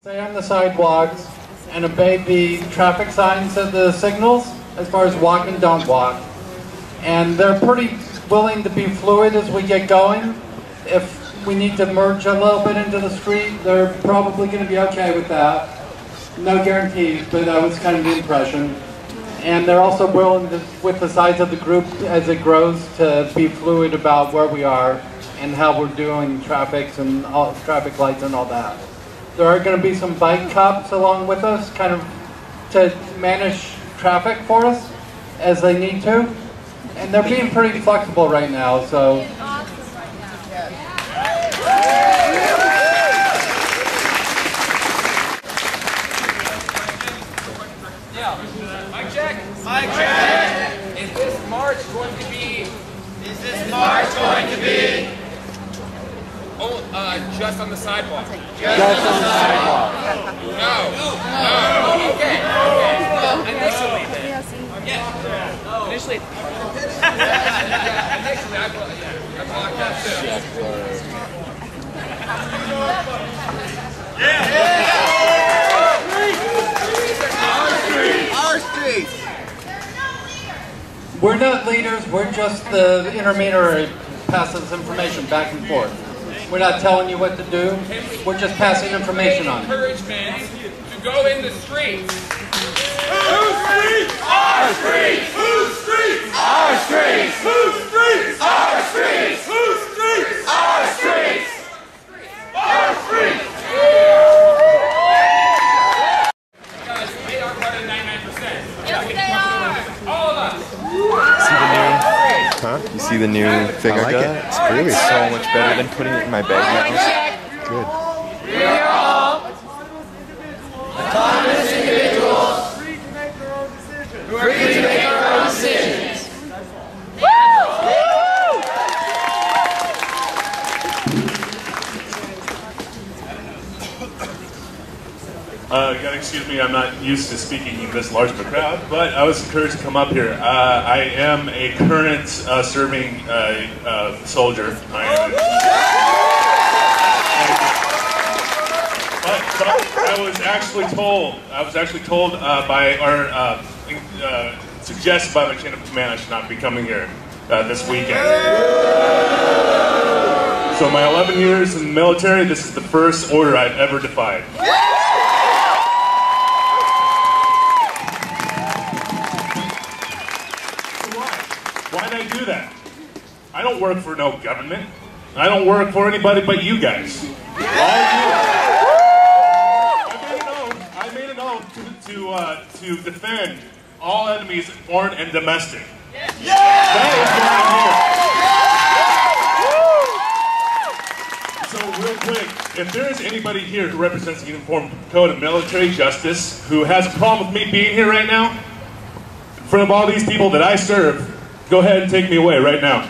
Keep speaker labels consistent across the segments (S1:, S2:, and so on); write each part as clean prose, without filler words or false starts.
S1: Stay on the sidewalks and obey the traffic signs of the signals as far as walk and don't walk. And they're pretty willing to be fluid as we get going. If we need to merge a little bit into the street, they're probably going to be okay with that. No guarantees, but that was kind of the impression. And they're also willing to, with the size of the group as it grows, to be fluid about where we are and how we're doing traffic and all, traffic lights and all that. There are going to be some bike cops along with us, kind of to manage traffic for us as they need to. And they're being pretty flexible right now, so.
S2: Yeah. Mic check. Mic check. Is this march going to be? Is this march going to be? Oh, just on the sidewalk. Just on the sidewalk. No. Okay. Initially, then. Yeah. Initially. Initially, I blocked that too. Our street.
S1: We're not leaders. We're just the intermediary who passes information back and forth. We're not telling you what to do. We're just passing information on.
S2: Encouragement to go in the streets.
S3: Whose streets? Our streets. Whose streets? Our streets. Whose streets? Our streets. Whose streets? Our streets. Our streets.
S2: Guys, we are part of 99%. Yes, they are. All of us.
S4: See the new? Huh? You see the new thing I got?
S5: it.
S4: It's really so much better than putting it in my bag now. Good.
S3: We are all autonomous individuals free to make their own decisions.
S5: Excuse me, I'm not used to speaking in this large of a crowd, but I was encouraged to come up here. I am a current serving soldier. But I was actually told by our suggested by my chain of command I should not be coming here this weekend. So my 11 years in the military, this is the first order I've ever defied. Why did I do that? I don't work for no government. I don't work for anybody but you guys. All you. I made an oath to defend all enemies, foreign and domestic. That is why I'm here. So real quick, if there is anybody here who represents the Uniform Code of Military Justice who has a problem with me being here right now, in front of all these people that I serve, go ahead and take me away right now.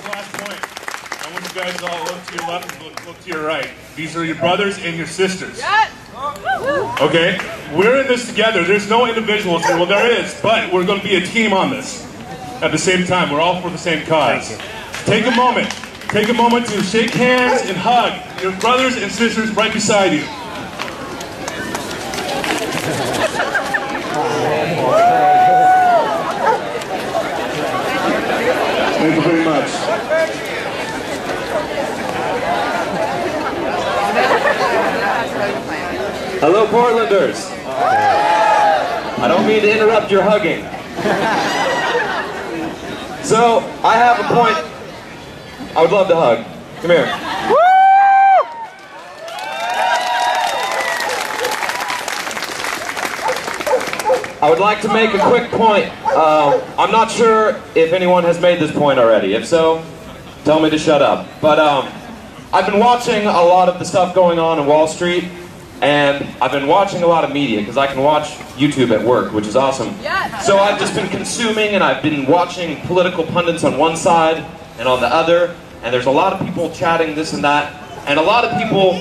S5: Last point. I want you guys all look to your left and look to your right. These are your brothers and your sisters. Okay? We're in this together. There's no individuals here. Well, there is, but we're going to be a team on this. At the same time, we're all for the same cause. Take a moment. Take a moment to shake hands and hug your brothers and sisters right beside you. Thank you very much.
S6: Hello, Portlanders. I don't mean to interrupt your hugging. So, I have a point I would love to hug. Come here. I would like to make a quick point. I'm not sure if anyone has made this point already. If so, tell me to shut up. But I've been watching a lot of the stuff going on in Wall Street, and I've been watching a lot of media because I can watch YouTube at work, which is awesome. Yes. So I've just been consuming, and I've been watching political pundits on one side and on the other, and there's a lot of people chatting this and that, and a lot of people,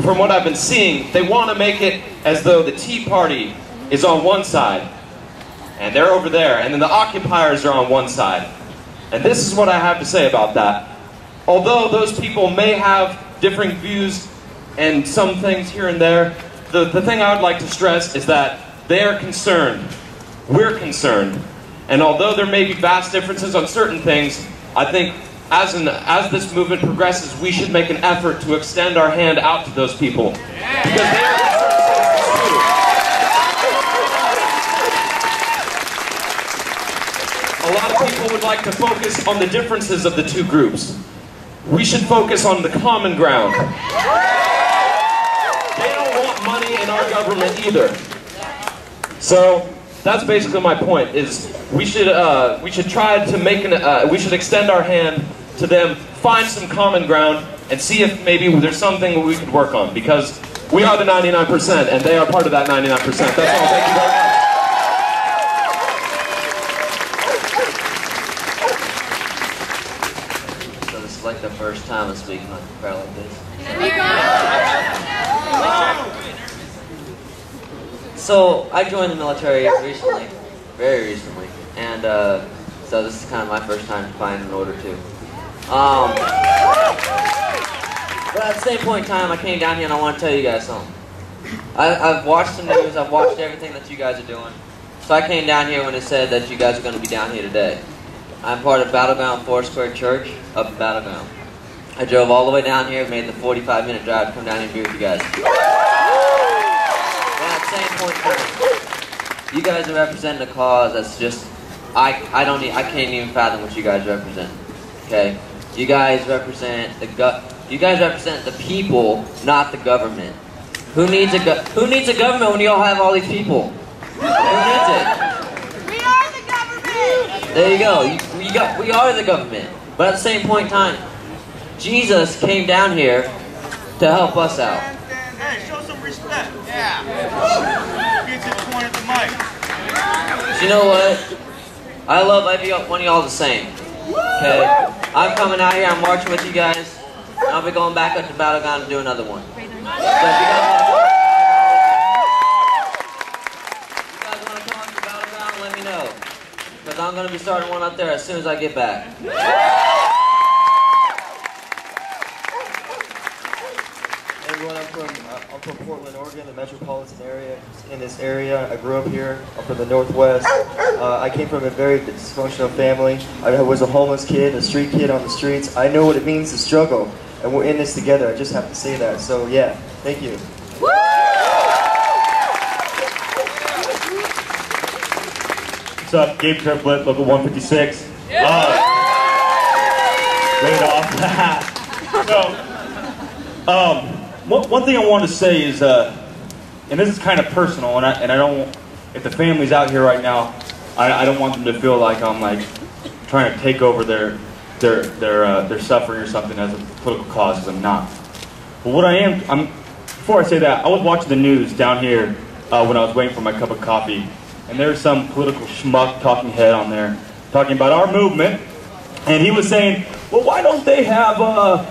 S6: from what I've been seeing, they want to make it as though the Tea Party is on one side, and they're over there, and then the occupiers are on one side. And this is what I have to say about that. Although those people may have differing views and some things here and there, the thing I would like to stress is that they are concerned. We're concerned. And although there may be vast differences on certain things, I think as this movement progresses, we should make an effort to extend our hand out to those people. Because they are concerned citizens too. A lot of people would like to focus on the differences of the two groups. We should focus on the common ground. They don't want money in our government either. So that's basically my point, is we should try to make we should extend our hand to them, find some common ground, and see if maybe there's something we could work on, because we are the 99% and they are part of that 99%. That's all. Thank you very much.
S7: So this is like the first time I'm speaking on a crowd like this. So I joined the military recently, very recently, and so this is kind of my first time finding an order too. But at the same point in time, I came down here and I want to tell you guys something. I've watched the news, I've watched everything that you guys are doing. So I came down here when it said that you guys are going to be down here today. I'm part of Battleground Foursquare Church up in Battleground. I drove all the way down here, made the 45-minute drive to come down here and be with you guys. Same point in time. You guys are representing a cause that's just, I can't even fathom what you guys represent. Okay, you guys represent the people, not the government. Who needs a government when you all have all these people? Who needs it?
S3: We are the government.
S7: There you go. We are the government. But at the same point in time, Jesus came down here to help us out.
S3: Hey, show some respect. Yeah. Get to the point of the mic.
S7: You know what? I love every one of y'all the same. Okay? I'm coming out here, I'm marching with you guys. And I'll be going back up to Battleground to do another one. So if you guys want to come up to Battleground, let me know. Because I'm going to be starting one up there as soon as I get back.
S8: Everyone, I'm from Portland, Oregon, the metropolitan area. In this area, I grew up here. I'm from the Northwest. I came from a very dysfunctional family. I was a homeless kid, a street kid on the streets. I know what it means to struggle, and we're in this together. I just have to say that. So yeah, thank you.
S5: What's up, Gabe Triplett, local 156. Laid off. One thing I want to say is, and this is kind of personal, and I don't, if the family's out here right now, I don't want them to feel like I'm like trying to take over their suffering or something as a political cause, because I'm not. But what I am, before I say that, I was watching the news down here when I was waiting for my cup of coffee, and there's some political schmuck talking head on there talking about our movement, and he was saying, well, why don't they have a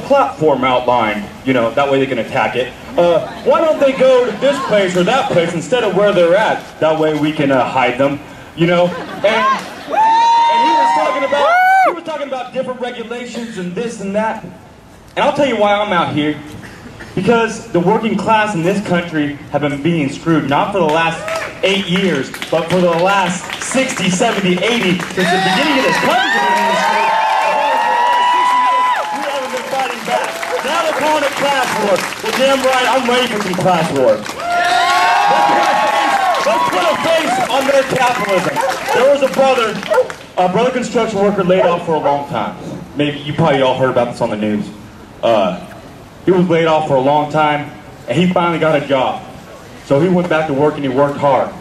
S5: platform outlined, that way they can attack it. Why don't they go to this place or that place instead of where they're at? That way we can hide them, And he was talking about different regulations and this and that. And I'll tell you why I'm out here. Because the working class in this country have been being screwed, not for the last 8 years, but for the last 60, 70, 80, since the beginning of this country. Now they're calling it class war. Well, damn right, I'm ready for some class war. Let's put a face on their capitalism. There was a brother construction worker laid off for a long time. Maybe you probably all heard about this on the news. He was laid off for a long time, and he finally got a job. So he went back to work and he worked hard.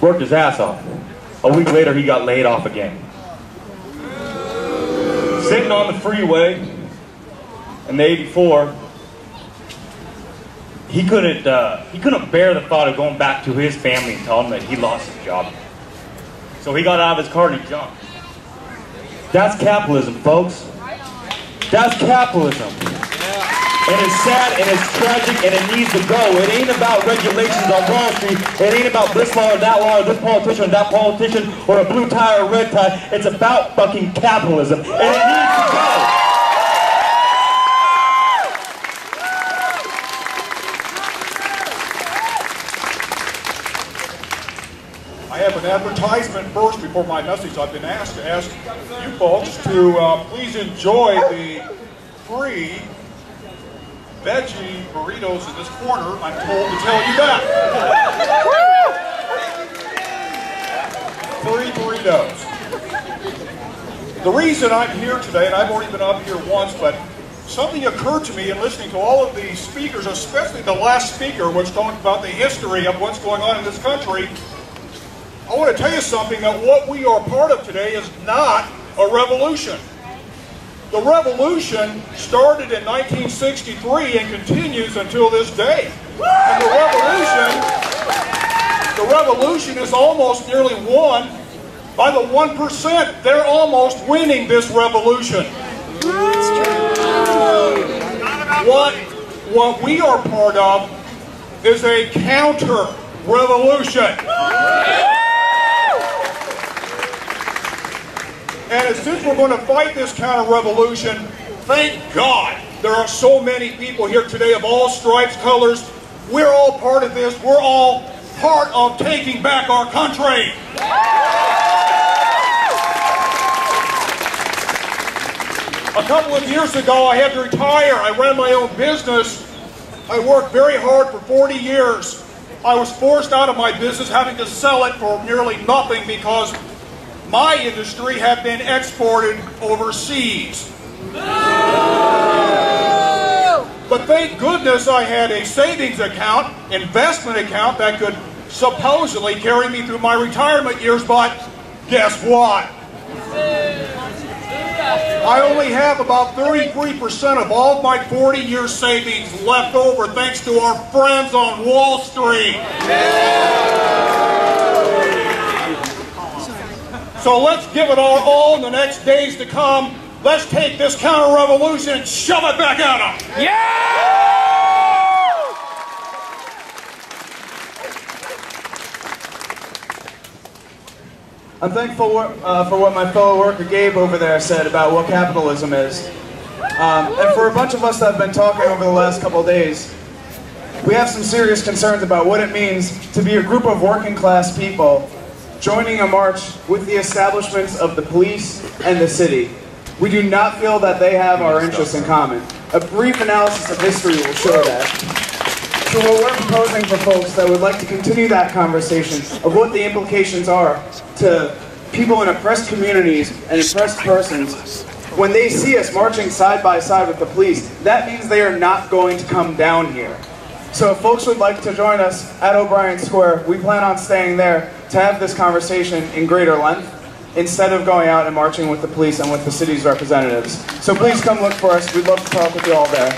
S5: Worked his ass off. A week later, he got laid off again. Sitting on the freeway in the 84, he couldn't bear the thought of going back to his family and telling them that he lost his job. So he got out of his car and he jumped. That's capitalism, folks. That's capitalism.
S6: and it's sad, and it's tragic, and it needs to go. It ain't about regulations on Wall Street. It ain't about this law or that law, or this politician or that politician, or a blue tie or a red tie. It's about fucking capitalism, and it needs to go.
S3: I have an advertisement first before my message. I've been asked to ask you folks to please enjoy the free veggie burritos in this corner. I'm told to tell you that. Free burritos. The reason I'm here today, and I've already been up here once, but something occurred to me in listening to all of the speakers, especially the last speaker, which talked about the history of what's going on in this country. I want to tell you something, that what we are part of today is not a revolution. The revolution started in 1963 and continues until this day. And the revolution is almost nearly won by the 1%. They're almost winning this revolution. What we are part of is a counter-revolution. And since we're going to fight this counter-revolution, thank God there are so many people here today of all stripes, colors. We're all part of this. We're all part of taking back our country. A couple of years ago, I had to retire. I ran my own business. I worked very hard for 40 years. I was forced out of my business, having to sell it for nearly nothing because my industry had been exported overseas. But thank goodness I had a savings account, investment account that could supposedly carry me through my retirement years, but guess what? I only have about 33% of all of my 40-year savings left over thanks to our friends on Wall Street. So let's give it our all in the next days to come. Let's take this counter-revolution and shove it back at them. Yeah!
S9: I'm thankful for what my fellow worker Gabe over there said about what capitalism is. And for a bunch of us that have been talking over the last couple of days, we have some serious concerns about what it means to be a group of working class people joining a march with the establishments of the police and the city. We do not feel that they have our interests in common. A brief analysis of history will show that. So what we're proposing for folks that would like to continue that conversation of what the implications are to people in oppressed communities and oppressed persons, when they see us marching side by side with the police, that means they are not going to come down here. So if folks would like to join us at O'Brien Square, we plan on staying there to have this conversation in greater length instead of going out and marching with the police and with the city's representatives. So please come look for us. We'd love to talk with you all there.